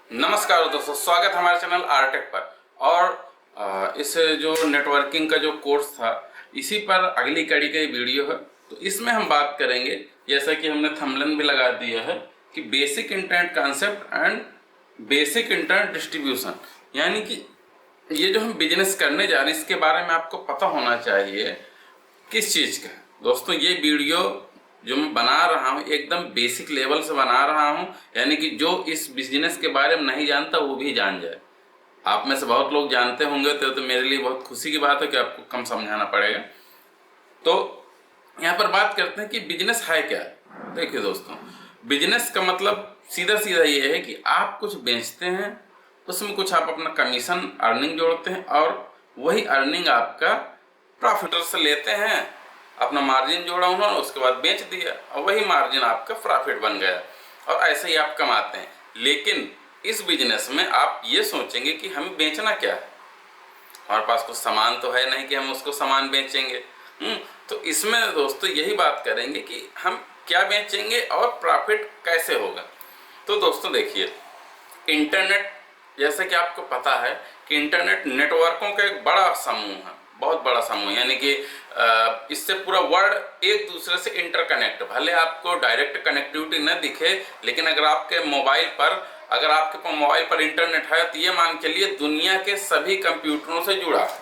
नमस्कार दोस्तों, स्वागत है हमारे चैनल आरटेक पर। और इस जो नेटवर्किंग का जो कोर्स था, इसी पर अगली कड़ी का वीडियो है। तो इसमें हम बात करेंगे, जैसा कि हमने थंबनेल भी लगा दिया है, कि basic internet concept and basic internet distribution. यानी कि ये जो हम बिजनेस करने जा रहे हैं, इसके बारे में आपको पता होना चाहिए किस चीज़ का। दोस्तों, ये वीडियो जो मैं बना रहा हूँ एकदम बेसिक लेवल से बना रहा हूँ, यानी कि जो इस बिजनेस के बारे में नहीं जानता वो भी जान जाए। आप में से बहुत लोग जानते होंगे तो मेरे लिए बहुत खुशी की बात है कि आपको कम समझाना पड़ेगा। तो यहाँ पर बात करते हैं कि बिजनेस है क्या। देखिए दोस्तों, बिजनेस का मतलब सीधा सीधा ये है कि आप कुछ बेचते हैं, उसमें कुछ आप अपना कमीशन अर्निंग जोड़ते हैं, और वही अर्निंग आपका प्रॉफिट से लेते हैं। अपना मार्जिन जोड़ा उन्होंने, उसके बाद बेच दिया और वही मार्जिन आपका प्रॉफिट बन गया, और ऐसे ही आप कमाते हैं। लेकिन इस बिजनेस में आप ये सोचेंगे कि हमें बेचना क्या है। हमारे पास कुछ सामान तो है नहीं कि हम उसको सामान बेचेंगे। तो इसमें दोस्तों यही बात करेंगे कि हम क्या बेचेंगे और प्रॉफिट कैसे होगा। तो दोस्तों देखिए, इंटरनेट, जैसे कि आपको पता है कि इंटरनेट नेटवर्कों का एक बड़ा समूह है, बहुत बड़ा समूह। यानी कि इससे पूरा वर्ल्ड एक दूसरे से इंटरकनेक्ट। भले आपको डायरेक्ट कनेक्टिविटी न दिखे, लेकिन अगर आपके मोबाइल पर इंटरनेट है तो ये मान के लिए दुनिया के सभी कंप्यूटरों से जुड़ा है।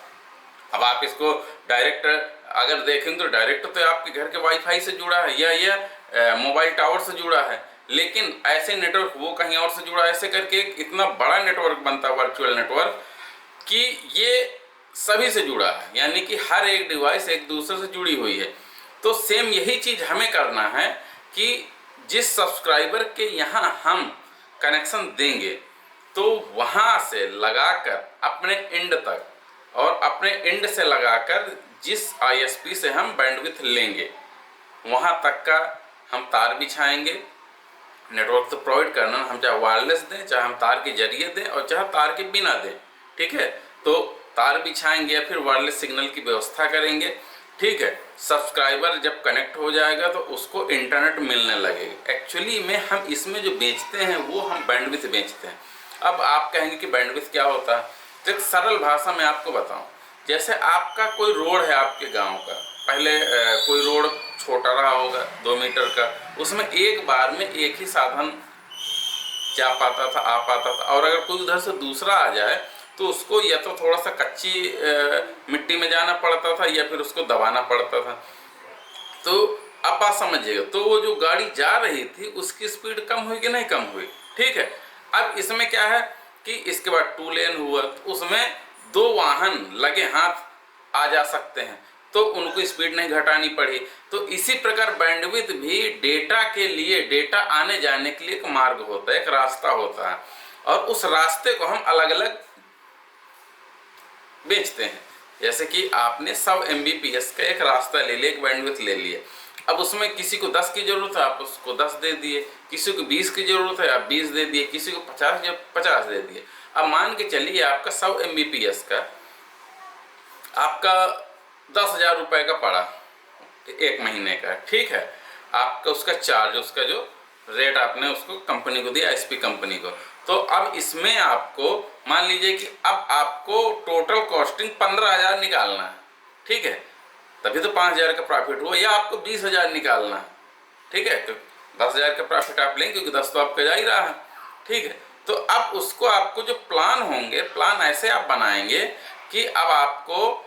अब आप इसको डायरेक्ट अगर देखें तो डायरेक्ट तो आपके घर के वाईफाई से जुड़ा है या मोबाइल टावर से जुड़ा है, लेकिन ऐसे नेटवर्क वो कहीं और से जुड़ा है। ऐसे करके एक इतना बड़ा नेटवर्क बनता है, वर्चुअल नेटवर्क, कि ये सभी से जुड़ा है। यानी कि हर एक डिवाइस एक दूसरे से जुड़ी हुई है। तो सेम यही चीज़ हमें करना है कि जिस सब्सक्राइबर के यहाँ हम कनेक्शन देंगे, तो वहाँ से लगाकर अपने एंड तक, और अपने एंड से लगाकर जिस आईएसपी से हम बैंडविड्थ लेंगे, वहाँ तक का हम तार बिछाएंगे। नेटवर्क तो प्रोवाइड करना, हम चाहे वायरलेस दें, चाहे हम तार के जरिए दें, और चाहे तार के बिना दें। ठीक है, तो तार बिछाएंगे या फिर वायरलेस सिग्नल की व्यवस्था करेंगे। ठीक है, सब्सक्राइबर जब कनेक्ट हो जाएगा तो उसको इंटरनेट मिलने लगेगा। एक्चुअली में हम इसमें जो बेचते हैं वो हम बैंडविड्थ बेचते हैं। अब आप कहेंगे कि बैंडविड्थ क्या होता है, तो एक सरल भाषा में आपको बताऊं। जैसे आपका कोई रोड है आपके गांव का, पहले कोई रोड छोटा रहा होगा 2 मीटर का, उसमें एक बार में एक ही साधन जा पाता था, आ पाता था। और अगर कोई उधर से दूसरा आ जाए तो उसको या तो थोड़ा सा कच्ची मिट्टी में जाना पड़ता था या फिर उसको दबाना पड़ता था। तो अब बात समझिएगा, तो वो जो गाड़ी जा रही थी उसकी स्पीड कम हुई कि नहीं कम हुई। ठीक है, अब इसमें क्या है कि इसके बाद 2 लेन हुआ, तो उसमें 2 वाहन लगे हाथ आ जा सकते हैं, तो उनको स्पीड नहीं घटानी पड़ी। तो इसी प्रकार बैंडविड्थ भी डेटा के लिए, डेटा आने जाने के लिए एक मार्ग होता है, एक रास्ता होता है, और उस रास्ते को हम अलग अलग बेचते हैं। जैसे कि आपने 100 Mbps का एक रास्ता ले लिया, एक बैंडविड्थ ले लिए। अब उसमें किसी को 10 की जरूरत है, आप उसको 10 दे दिए। किसी को 20 की जरूरत है, आप 20 दे दिए। किसी को 50 दे दिए। अब मान के चलिए आपका 100 Mbps का आपका 10,000 रुपये का पड़ा, 1 महीने का। ठीक है, आपका उसका चार्ज, उसका जो रेट आपने उसको कंपनी को दिया, एसपी कंपनी को। तो अब इसमें आपको मान लीजिए कि अब आपको टोटल कॉस्टिंग 15,000 निकालना है। ठीक है, तभी तो 5,000 का प्रॉफिट हुआ, या आपको 20,000 निकालना है। ठीक है, तो 10,000 का प्रॉफिट आप लेंगे क्योंकि 10 तो आपका जा ही रहा है। ठीक है, तो अब उसको आपको जो प्लान होंगे, प्लान ऐसे आप बनाएंगे कि अब आपको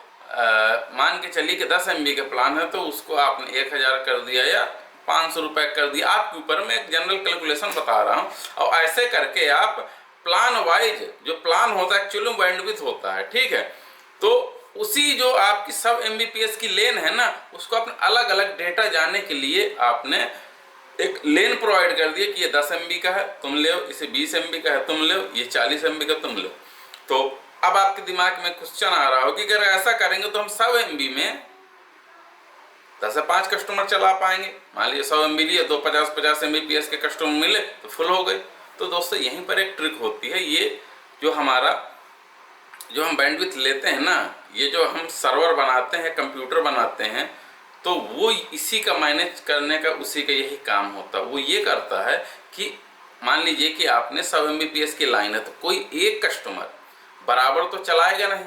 मान के चलिए कि 10 MB का प्लान है, तो उसको आपने 1,000 कर दिया या 500 रुपये कर दिया। आपके ऊपर मैं एक जनरल कैलकुलेशन बता रहा हूँ, और ऐसे करके आप प्लान वाइज, जो प्लान होता है एक्चुअली बैंडविड्थ होता है। ठीक है, तो उसी जो आपकी 100 Mbps की लेन है ना, उसको आपने अलग अलग डेटा जाने के लिए आपने एक लेन प्रोवाइड कर दिया कि ये 10 MB का है तुम ले, इसे 20 MB का है तुम ले, ये 40 MB का तुम लो। तो अब आपके दिमाग में क्वेश्चन आ रहा हो कि अगर ऐसा करेंगे तो हम 100 MB में 10 से 5 कस्टमर चला पाएंगे। मान लीजिए 100 MB लिए, 50 Mbps के कस्टमर मिले तो फुल हो गए। तो दोस्तों यहीं पर एक ट्रिक होती है। ये जो हम बैंडविड्थ लेते हैं ना, ये जो हम सर्वर बनाते हैं, कंप्यूटर बनाते हैं, तो वो इसी का मैनेज करने का, उसी का यही काम होता है। वो ये करता है कि मान लीजिए कि आपने 100 Mbps की लाइन है, तो कोई एक कस्टमर बराबर तो चलाएगा नहीं,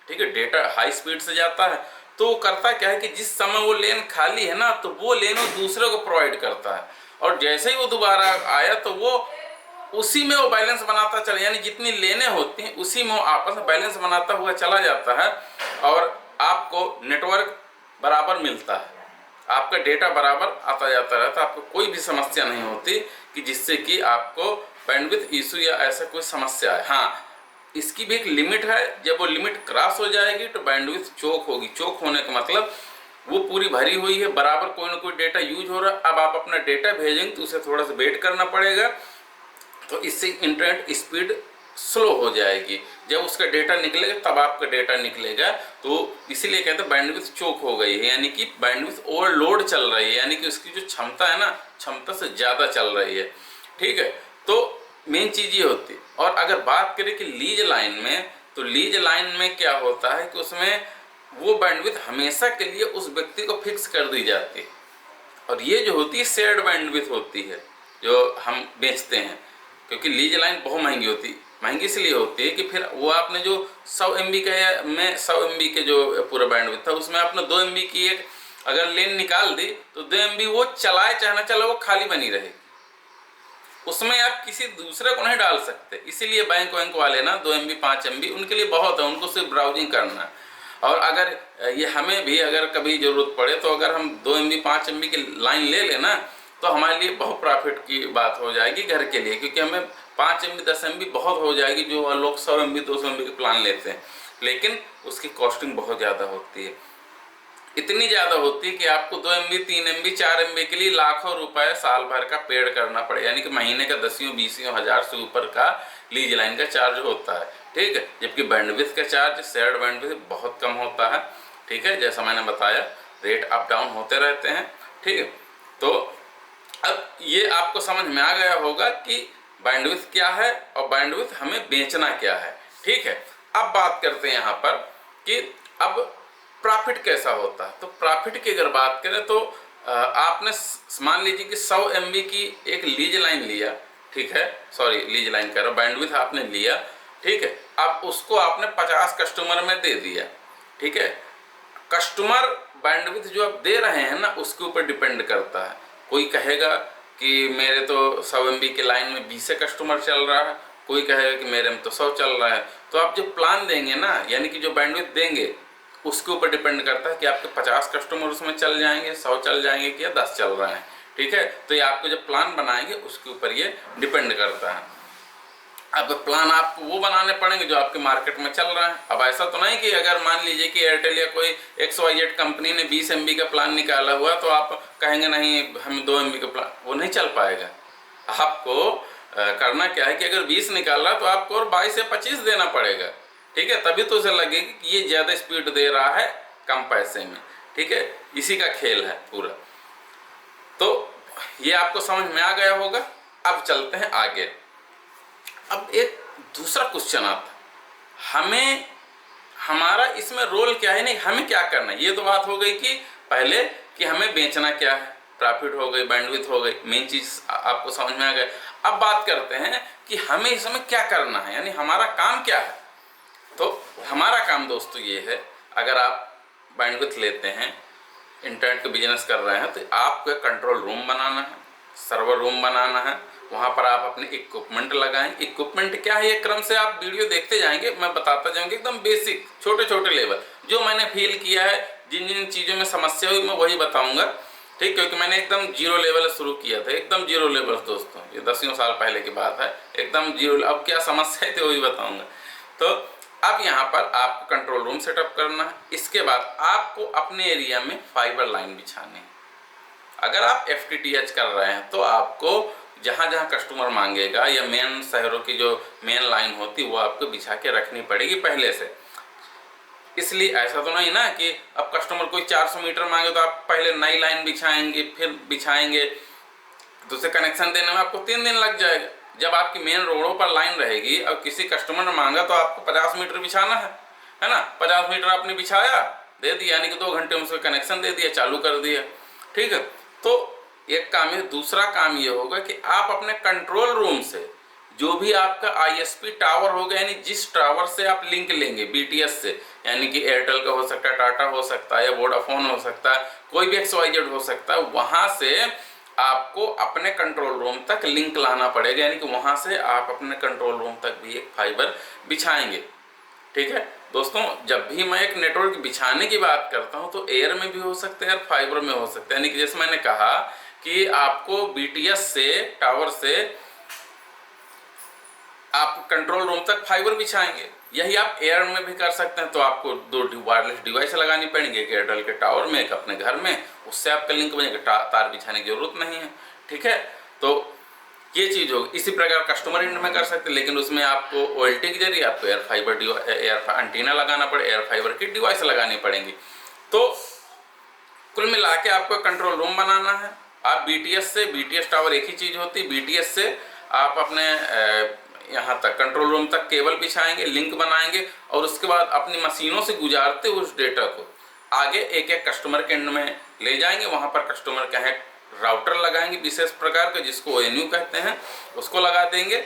ठीक है, डेटा हाई स्पीड से जाता है, तो वो करता क्या है कि जिस समय वो लेन खाली है ना, तो वो लेन वो दूसरे को प्रोवाइड करता है, और जैसे ही वो दोबारा आया तो वो उसी में वो बैलेंस बनाता चला, यानी जितनी लेने होती हैं उसी में वो आपस में बैलेंस बनाता हुआ चला जाता है, और आपको नेटवर्क बराबर मिलता है, आपका डेटा बराबर आता जाता रहता है, आपको कोई भी समस्या नहीं होती कि जिससे कि आपको बैंडविड्थ इशू या ऐसा कोई समस्या है। हाँ, इसकी भी एक लिमिट है, जब वो लिमिट क्रॉस हो जाएगी तो बैंडविड्थ चोक होगी। चोक होने का मतलब वो पूरी भरी हुई है, बराबर कोई ना कोई डेटा यूज हो रहा है, अब आप अपना डेटा भेजेंगे तो उसे थोड़ा सा वेट करना पड़ेगा, तो इससे इंटरनेट स्पीड स्लो हो जाएगी। जब उसका डेटा निकलेगा तब आपका डेटा निकलेगा, तो इसीलिए कहते हैं बैंडविड्थ चोक हो गई है, यानी कि बैंडविड्थ ओवरलोड चल रही है, यानी कि उसकी जो क्षमता है ना, क्षमता से ज़्यादा चल रही है, ठीक है। तो मेन चीज़ ये होती है। और अगर बात करें कि लीज लाइन में, तो लीज लाइन में क्या होता है कि उसमें वो बैंडविड्थ हमेशा के लिए उस व्यक्ति को फिक्स कर दी जाती है, और ये जो होती है शेयर्ड बैंडविड्थ होती है जो हम बेचते हैं, क्योंकि लीज लाइन बहुत महंगी होती है। महंगी इसलिए होती है कि फिर वो आपने जो 100 MB का में 100 MB के जो पूरा बैंडविड्थ था, उसमें आपने 2 MB की एक अगर लेन निकाल दी, तो 2 MB वो चलाए चाहे ना चले वो खाली बनी रहेगी, उसमें आप किसी दूसरे को नहीं डाल सकते। इसीलिए बैंक वाले ना 2 MB 5 MB उनके लिए बहुत है, उनको सिर्फ ब्राउजिंग करना है। और अगर ये हमें भी अगर कभी ज़रूरत पड़े, तो अगर हम 2 MB 5 MB की लाइन ले लेना, तो हमारे लिए बहुत प्रॉफिट की बात हो जाएगी घर के लिए, क्योंकि हमें 5 MB 10 MB बहुत हो जाएगी, जो लोग 100 MB 200 MB के प्लान लेते हैं, लेकिन उसकी कॉस्टिंग बहुत ज़्यादा होती है। इतनी ज़्यादा होती है कि आपको 2 MB 3 MB 4 MB के लिए लाखों रुपए साल भर का पेड करना पड़े, यानी कि महीने का 10-20 हज़ार से ऊपर का लीज लाइन का चार्ज होता है, ठीक है। जबकि बैंडविड्थ का चार्ज शेयर्ड बैंडविड्थ बहुत कम होता है, ठीक है, जैसा मैंने बताया रेट अप डाउन होते रहते हैं, ठीक है। तो अब ये आपको समझ में आ गया होगा कि बैंडविड्थ क्या है और बैंडविड्थ हमें बेचना क्या है, ठीक है। अब बात करते हैं यहाँ पर कि अब प्रॉफिट कैसा होता है। तो प्रॉफिट की अगर बात करें तो आपने मान लीजिए कि 100 MB की एक लीज लाइन लिया, ठीक है, सॉरी लीज लाइन कह रहा हूँ, बैंडविड्थ आपने लिया, ठीक है। अब उसको आपने 50 कस्टमर में दे दिया, ठीक है। कस्टमर बैंडविड्थ जो आप दे रहे हैं ना, उसके ऊपर डिपेंड करता है। कोई कहेगा कि मेरे तो 100 MB के लाइन में 20 कस्टमर चल रहा है, कोई कहेगा कि मेरे में तो 100 चल रहा है। तो आप जो प्लान देंगे ना, यानी कि जो बैंडविड्थ देंगे, उसके ऊपर डिपेंड करता है कि आपके 50 कस्टमर उसमें चल जाएंगे, 100 चल जाएंगे कि या 10 चल रहे हैं, ठीक है। तो ये आपको जब प्लान बनाएंगे उसके ऊपर ये डिपेंड करता है। अब प्लान आपको वो बनाने पड़ेंगे जो आपके मार्केट में चल रहा है। अब ऐसा तो नहीं कि अगर मान लीजिए कि एयरटेल या कोई XYZ कंपनी ने 20 MB का प्लान निकाला हुआ, तो आप कहेंगे नहीं हम 2 MB का प्लान, वो नहीं चल पाएगा। आपको करना क्या है कि अगर 20 निकाल रहा तो आपको और 22 या 25 देना पड़ेगा, ठीक है, तभी तो उसे लगेगी कि ये ज़्यादा स्पीड दे रहा है कम पैसे में, ठीक है। इसी का खेल है पूरा। तो ये आपको समझ में आ गया होगा। अब चलते हैं आगे। अब एक दूसरा क्वेश्चन आता है, हमें हमारा इसमें रोल क्या है, नहीं हमें क्या करना है। ये तो बात हो गई कि पहले कि हमें बेचना क्या है, प्रॉफिट हो गई, बैंडविड्थ हो गई, मेन चीज़ आपको समझ में आ गई। अब बात करते हैं कि हमें इसमें क्या करना है, यानी हमारा काम क्या है। तो हमारा काम दोस्तों ये है, अगर आप बैंडविड्थ लेते हैं, इंटरनेट का बिजनेस कर रहे हैं, तो आपको कंट्रोल रूम बनाना है, सर्वर रूम बनाना है, वहाँ पर आप अपने इक्विपमेंट लगाएं। इक्विपमेंट क्या है, ये क्रम से आप वीडियो देखते जाएंगे, मैं बताता जाऊँगा एकदम बेसिक छोटे छोटे लेवल, जो मैंने फील किया है, जिन जिन चीज़ों में समस्या हुई मैं वही बताऊँगा, ठीक, क्योंकि मैंने एकदम जीरो लेवल शुरू किया था, एकदम जीरो लेवल दोस्तों, ये 10 साल पहले की बात है, एकदम जीरो। अब क्या समस्या थी वही बताऊँगा। तो अब यहाँ पर आपको कंट्रोल रूम सेटअप करना है। इसके बाद आपको अपने एरिया में फाइबर लाइन बिछानी है। अगर आप FTTH कर रहे हैं तो आपको जहाँ जहाँ कस्टमर मांगेगा या मेन शहरों की जो मेन लाइन होती है वो आपको बिछा के रखनी पड़ेगी पहले से। इसलिए ऐसा तो नहीं ना कि अब कस्टमर कोई 400 मीटर मांगे तो आप पहले नई लाइन बिछाएंगे, फिर बिछाएंगे, तो उसे कनेक्शन देने में आपको 3 दिन लग जाएगा। जब आपकी मेन रोडों पर लाइन रहेगी और किसी कस्टमर ने मांगा तो आपको 50 मीटर बिछाना है ना, 50 मीटर आपने बिछाया, दे दिया, यानी कि 2 घंटे में उसका कनेक्शन दे दिया, चालू कर दिया, ठीक है। तो एक काम है। दूसरा काम ये होगा कि आप अपने कंट्रोल रूम से जो भी आपका आईएसपी टावर होगा, यानी जिस टावर से आप लिंक लेंगे बीटीएस से, यानी कि एयरटेल का हो सकता है, टाटा हो सकता है, या वोडाफोन हो सकता है, कोई भी XYZ हो सकता है, वहां से आपको अपने कंट्रोल रूम तक लिंक लाना पड़ेगा। यानी कि वहां से आप अपने कंट्रोल रूम तक भी एक फाइबर बिछाएंगे। ठीक है दोस्तों, जब भी मैं एक नेटवर्क बिछाने की बात करता हूं तो एयर में भी हो सकता है और फाइबर में हो सकता है। यानी कि जैसे मैंने कहा कि आपको बीटीएस से, टावर से आप कंट्रोल रूम तक फाइबर बिछाएंगे, यही आप एयर में भी कर सकते हैं। तो आपको दो वायरलेस डिवाइस लगानी पड़ेंगे, एक एयरटेल के टावर में, एक अपने घर में, उससे आपका लिंक बनेगा, तार बिछाने की जरूरत नहीं है। ठीक है, तो ये चीज होगी। इसी प्रकार कस्टमर एंड में कर सकते हैं, लेकिन उसमें आपको OLT के जरिए आपको एयर एंटीना लगाना पड़े, एयर फाइबर की डिवाइस लगानी पड़ेंगी। तो कुल मिला के आपको कंट्रोल रूम बनाना है। आप बीटीएस से, बीटीएस टावर एक ही चीज होती है, बीटीएस से आप अपने यहाँ तक कंट्रोल रूम तक केबल बिछाएंगे, लिंक बनाएंगे, और उसके बाद अपनी मशीनों से गुजारते उस डेटा को आगे एक एक कस्टमर के एंड में ले जाएंगे। वहां पर कस्टमर का है राउटर लगाएंगे विशेष प्रकार का, जिसको ONU कहते हैं, उसको लगा देंगे,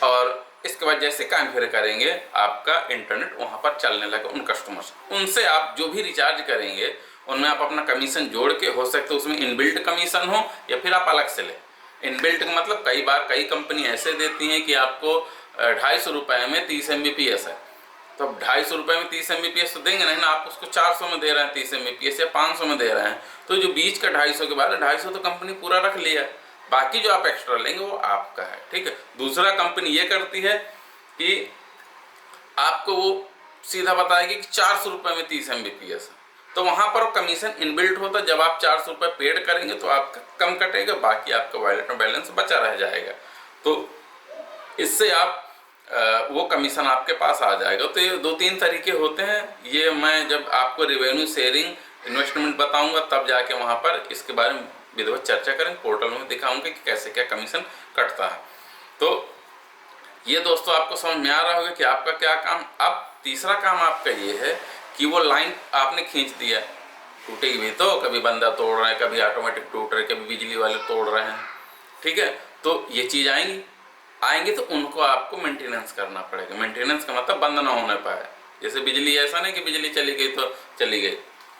और इसके बाद जैसे काम फिर करेंगे आपका इंटरनेट वहां पर चलने लगा उन कस्टमर से। उनसे आप जो भी रिचार्ज करेंगे उनमें आप अपना कमीशन जोड़ के, हो सकता है उसमें इनबिल्ट कमीशन हो या फिर आप अलग से लें। इनबिल्ट का मतलब कई बार कई कंपनी ऐसे देती हैं कि आपको 250 रुपये में 30 Mbps है, तो अब 250 रुपये में 30 Mbps तो देंगे नहीं ना, आप उसको 400 में दे रहे हैं 30 Mbps, या 500 में दे रहे हैं, तो जो बीच का 250 के बाद 250 तो कंपनी पूरा रख लिया, बाकी जो आप एक्स्ट्रा लेंगे वो आपका है। ठीक है, दूसरा कंपनी ये करती है कि आपको वो सीधा बताएगी कि 400 रुपये में 30 Mbps है, तो वहां पर कमीशन इनबिल्ट होता है। जब आप 400 रुपये पेड करेंगे तो आपका कम कटेगा, बाकी आपका वॉलेट में बैलेंस बचा रह जाएगा, तो इससे आप वो कमीशन आपके पास आ जाएगा। तो ये 2-3 तरीके होते हैं। ये मैं जब आपको रेवेन्यू शेयरिंग इन्वेस्टमेंट बताऊंगा तब जाके वहां पर इसके बारे में विधिवत चर्चा करेंगे, पोर्टल में दिखाऊंगा कि कैसे क्या कमीशन कटता है। तो ये दोस्तों आपको समझ में आ रहा होगा कि आपका क्या काम। अब तीसरा काम आपका ये है कि वो लाइन आपने खींच दिया, टूटेगी भी तो, कभी बंदा तोड़ रहा है, कभी ऑटोमेटिक टूट रहे, कभी बिजली वाले तोड़ रहे हैं। ठीक है, तो ये चीज़ आएंगी तो उनको आपको मेंटेनेंस करना पड़ेगा। मेंटेनेंस का मतलब बंद ना होने पाए। जैसे बिजली, ऐसा नहीं कि बिजली चली गई तो चली गई।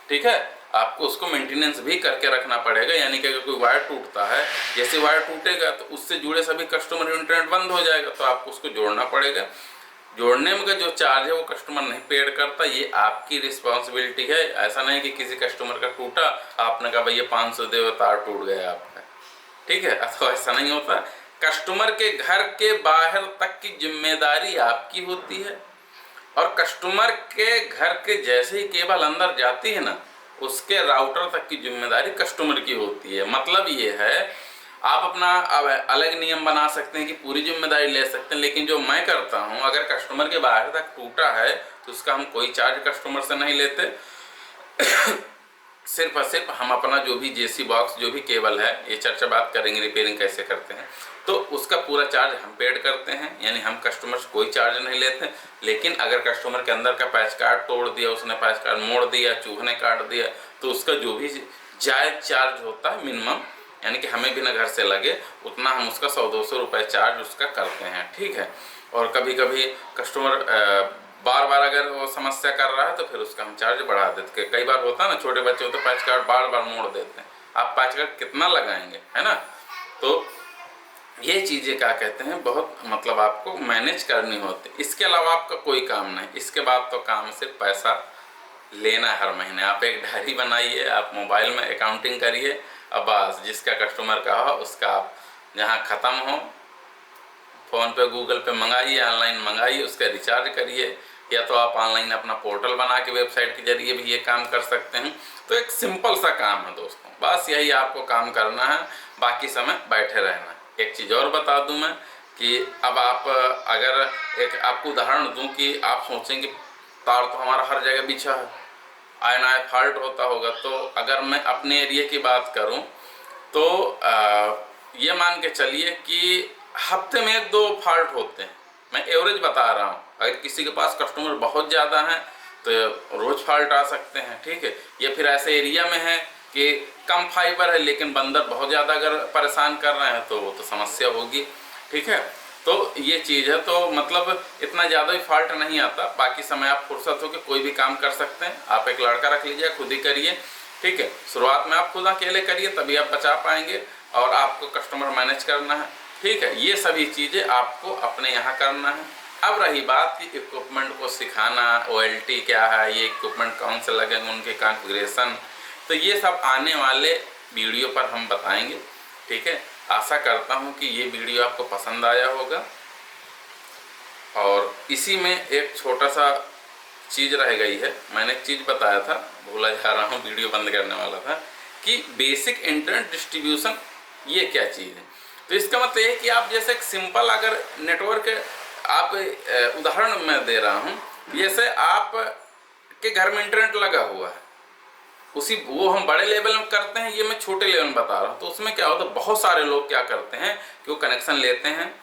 ठीक है, आपको उसको मेंटेनेंस भी करके रखना पड़ेगा। यानी कि अगर कोई वायर टूटता है, जैसे वायर टूटेगा तो उससे जुड़े सभी कस्टमर इंटरनेट बंद हो जाएगा, तो आपको उसको जोड़ना पड़ेगा। जोड़ने में का जो चार्ज है वो कस्टमर नहीं पेड करता, ये आपकी रिस्पॉन्सिबिलिटी है। ऐसा नहीं कि किसी कस्टमर का टूटा, आपने कहा भैया 500 दे, तार टूट गया आपका। ठीक है, अथवा ऐसा नहीं होता। कस्टमर के घर के बाहर तक की जिम्मेदारी आपकी होती है, और कस्टमर के घर के जैसे ही केबल अंदर जाती है ना, उसके राउटर तक की जिम्मेदारी कस्टमर की होती है। मतलब ये है, आप अपना अब अलग नियम बना सकते हैं कि पूरी जिम्मेदारी ले सकते हैं, लेकिन जो मैं करता हूं, अगर कस्टमर के बाहर तक टूटा है तो उसका हम कोई चार्ज कस्टमर से नहीं लेते। सिर्फ और सिर्फ हम अपना जो भी JC बॉक्स, जो भी केबल है, ये चर्चा बात करेंगे रिपेयरिंग कैसे करते हैं, तो उसका पूरा चार्ज हम पेड करते हैं। यानी हम कस्टमर से कोई चार्ज नहीं लेते। लेकिन अगर कस्टमर के अंदर का पैच कार्ड तोड़ दिया, उसने पैच कार्ड मोड़ दिया, चूहे ने काट दिया, तो उसका जो भी जायज चार्ज होता है मिनिमम, यानी कि हमें भी ना घर से लगे उतना, हम उसका 100-200 रुपये चार्ज उसका करते हैं। ठीक है, और कभी कभी कस्टमर बार बार अगर वो समस्या कर रहा है तो फिर उसका हम चार्ज बढ़ा देते। कई बार होता है ना, छोटे बच्चे होते पैच कार्ड बार बार मोड़ देते हैं, आप पैच कार्ड कितना लगाएंगे, है ना। तो ये चीज़ें क्या कहते हैं, बहुत मतलब आपको मैनेज करनी होती है। इसके अलावा आपका कोई काम नहीं। इसके बाद तो काम सिर्फ पैसा लेना। हर महीने आप एक डायरी बनाइए, आप मोबाइल में अकाउंटिंग करिए, अब बस जिसका कस्टमर का हो उसका आप जहाँ ख़त्म हो, फ़ोन पे गूगल पे मंगाइए, ऑनलाइन मंगाइए, उसका रिचार्ज करिए, या तो आप ऑनलाइन अपना पोर्टल बना के वेबसाइट के जरिए भी ये काम कर सकते हैं। तो एक सिंपल सा काम है दोस्तों, बस यही आपको काम करना है, बाकी समय बैठे रहना है। एक चीज़ और बता दूं मैं कि अब आप अगर एक आपको उदाहरण दूं कि आप सोचेंगे तार तो हमारा हर जगह बिछा है, आए ना आए फॉल्ट होता होगा। तो अगर मैं अपने एरिया की बात करूं तो ये मान के चलिए कि हफ्ते में 1-2 फॉल्ट होते हैं। मैं एवरेज बता रहा हूँ। अगर किसी के पास कस्टमर बहुत ज़्यादा हैं तो रोज़ फॉल्ट आ सकते हैं। ठीक है, या फिर ऐसे एरिया में है कि कम फाइबर है लेकिन बंदर बहुत ज़्यादा अगर परेशान कर रहे हैं तो वो तो समस्या होगी। ठीक है, तो ये चीज़ है। तो मतलब इतना ज़्यादा भी फॉल्ट नहीं आता, बाकी समय आप फुर्सत होकर कोई भी काम कर सकते हैं। आप एक लड़का रख लीजिए, खुद ही करिए। ठीक है, शुरुआत में आप खुद अकेले करिए, तभी आप बचा पाएंगे। और आपको कस्टमर मैनेज करना है। ठीक है, ये सभी चीज़ें आपको अपने यहाँ करना है। अब रही बात कि इक्विपमेंट को सिखाना, OLT क्या है, ये इक्विपमेंट कौन से लगेंगे, उनके कॉन्फ़िगरेशन, तो ये सब आने वाले वीडियो पर हम बताएंगे। ठीक है, आशा करता हूँ कि ये वीडियो आपको पसंद आया होगा। और इसी में एक छोटा सा चीज़ रह गई है, मैंने एक चीज़ बताया था, भूला जा रहा हूँ, वीडियो बंद करने वाला था, कि बेसिक इंटरनेट डिस्ट्रीब्यूशन ये क्या चीज़ है। तो इसका मतलब ये है कि आप जैसे एक सिंपल अगर नेटवर्क, आप उदाहरण मैं दे रहा हूँ, जैसे आप के घर में इंटरनेट लगा हुआ है, उसी वो हम बड़े लेवल में करते हैं, ये मैं छोटे लेवल में बता रहा हूँ। तो उसमें क्या होता है, बहुत सारे लोग क्या करते हैं कि वो कनेक्शन लेते हैं,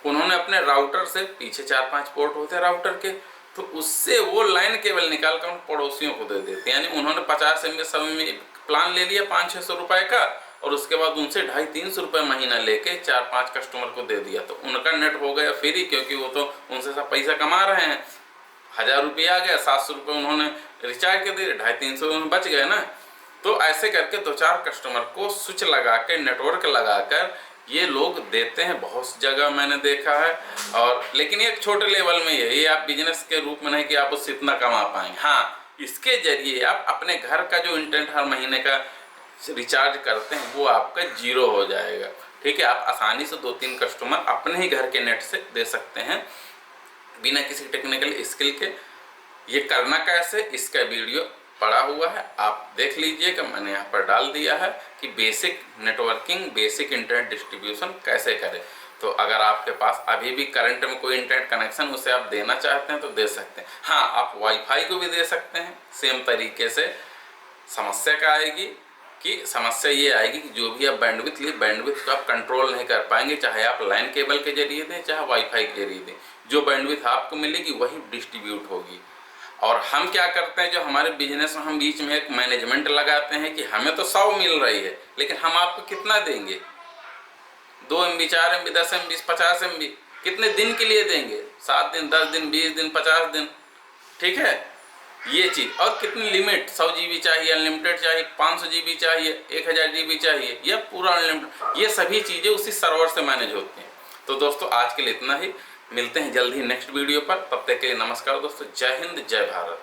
उन्होंने अपने राउटर से, पीछे 4-5 पोर्ट होते हैं राउटर के, तो उससे वो लाइन केबल निकाल कर पड़ोसियों को दे देते हैं। यानी उन्होंने 50 MB सब में प्लान ले लिया 500-600 रुपये का, और उसके बाद उनसे 250-300 रुपये महीना लेके 4-5 कस्टमर को दे दिया। तो उनका नेट हो गया फ्री, क्योंकि वो तो उनसे सब पैसा कमा रहे हैं। 1000 रुपया आ गया, 700 रुपये उन्होंने रिचार्ज कर दिए, 250-300 उन्हें बच गए ना। तो ऐसे करके 2-4 कस्टमर को स्विच लगा के, नेटवर्क लगा कर ये लोग देते हैं, बहुत जगह मैंने देखा है। और लेकिन ये छोटे लेवल में ये आप बिजनेस के रूप में नहीं कि आप उससे इतना कमा पाएंगे। हाँ, इसके जरिए आप अपने घर का जो इंटरनेट हर महीने का रिचार्ज करते हैं वो आपका 0 हो जाएगा। ठीक है, आप आसानी से 2-3 कस्टमर अपने ही घर के नेट से दे सकते हैं बिना किसी टेक्निकल स्किल के। ये करना कैसे, इसका वीडियो पड़ा हुआ है, आप देख लीजिएगा, मैंने यहाँ पर डाल दिया है कि basic networking, basic internet distribution कैसे करें। तो अगर आपके पास अभी भी करंट में कोई इंटरनेट कनेक्शन उसे आप देना चाहते हैं तो दे सकते हैं। हाँ, आप वाईफाई को भी दे सकते हैं सेम तरीके से। समस्या क्या आएगी कि समस्या ये आएगी कि जो भी आप बैंडविड्थ लिए, बैंडविड्थ को आप कंट्रोल नहीं कर पाएंगे, चाहे आप लाइन केबल के जरिए दें चाहे वाईफाई के जरिए दें। जो बैंडविड्थ आपको मिलेगी वही डिस्ट्रीब्यूट होगी। और हम क्या करते हैं, जो हमारे बिजनेस में हम बीच में एक मैनेजमेंट लगाते हैं कि हमें तो 100 मिल रही है, लेकिन हम आपको कितना देंगे, 2 MB, 4 MB, 10 MB, 50 MB, कितने दिन के लिए देंगे, 7 दिन, 10 दिन, 20 दिन, 50 दिन। ठीक है, ये चीज़। और कितनी लिमिट, 100 GB चाहिए, अनलिमिटेड चाहिए, 500 GB चाहिए, 1000 GB चाहिए, या पूरा अनलिमिटेड, ये सभी चीज़ें उसी सर्वर से मैनेज होती हैं। तो दोस्तों आज के लिए इतना ही, मिलते हैं जल्द ही नेक्स्ट वीडियो पर। तब तक के लिए नमस्कार दोस्तों, जय हिंद, जय भारत।